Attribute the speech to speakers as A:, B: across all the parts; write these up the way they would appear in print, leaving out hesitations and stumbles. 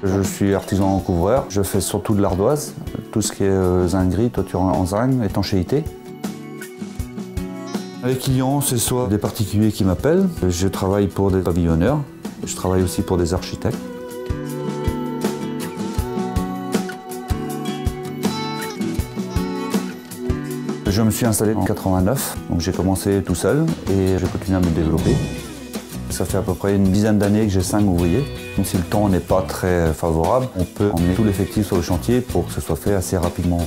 A: Je suis artisan couvreur, je fais surtout de l'ardoise, tout ce qui est zinguerie, toiture en zinc, étanchéité. Les clients, c'est soit des particuliers qui m'appellent, je travaille pour des pavillonneurs, je travaille aussi pour des architectes. Je me suis installé en 89, donc j'ai commencé tout seul et j'ai continué à me développer. Ça fait à peu près une dizaine d'années que j'ai 5 ouvriers. Même si le temps n'est pas très favorable, on peut emmener tout l'effectif sur le chantier pour que ce soit fait assez rapidement.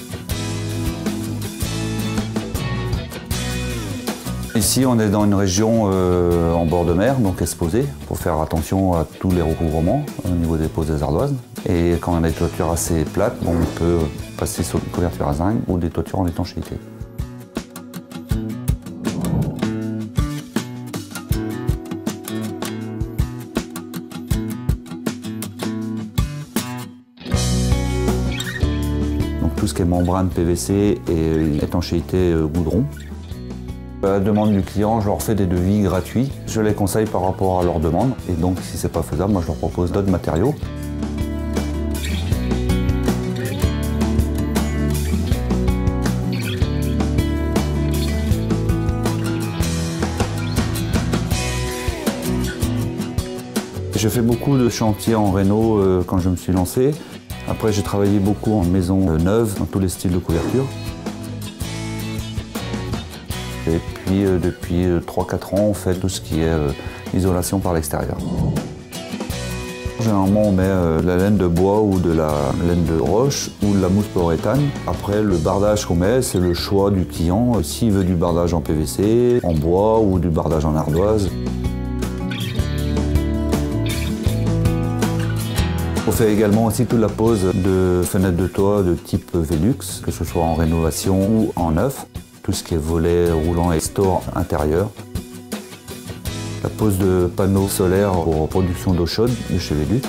A: Ici, on est dans une région en bord de mer, donc exposée, pour faire attention à tous les recouvrements au niveau des poses des ardoises. Et quand on a des toitures assez plates, on peut passer sur une couverture à zinc ou des toitures en étanchéité. Tout ce qui est membrane PVC et étanchéité goudron. À la demande du client, je leur fais des devis gratuits. Je les conseille par rapport à leur demande. Et donc, si ce n'est pas faisable, moi je leur propose d'autres matériaux. J'ai fait beaucoup de chantiers en réno quand je me suis lancé. Après, j'ai travaillé beaucoup en maison neuve, dans tous les styles de couverture. Et puis, depuis 3-4 ans, on fait tout ce qui est isolation par l'extérieur. Généralement, on met de la laine de bois ou de la laine de roche ou de la mousse polyuréthane. Après, le bardage qu'on met, c'est le choix du client. S'il veut du bardage en PVC, en bois ou du bardage en ardoise. On fait également aussi toute la pose de fenêtres de toit de type Velux, que ce soit en rénovation ou en neuf. Tout ce qui est volet roulant et store intérieur. La pose de panneaux solaires pour production d'eau chaude de chez Velux.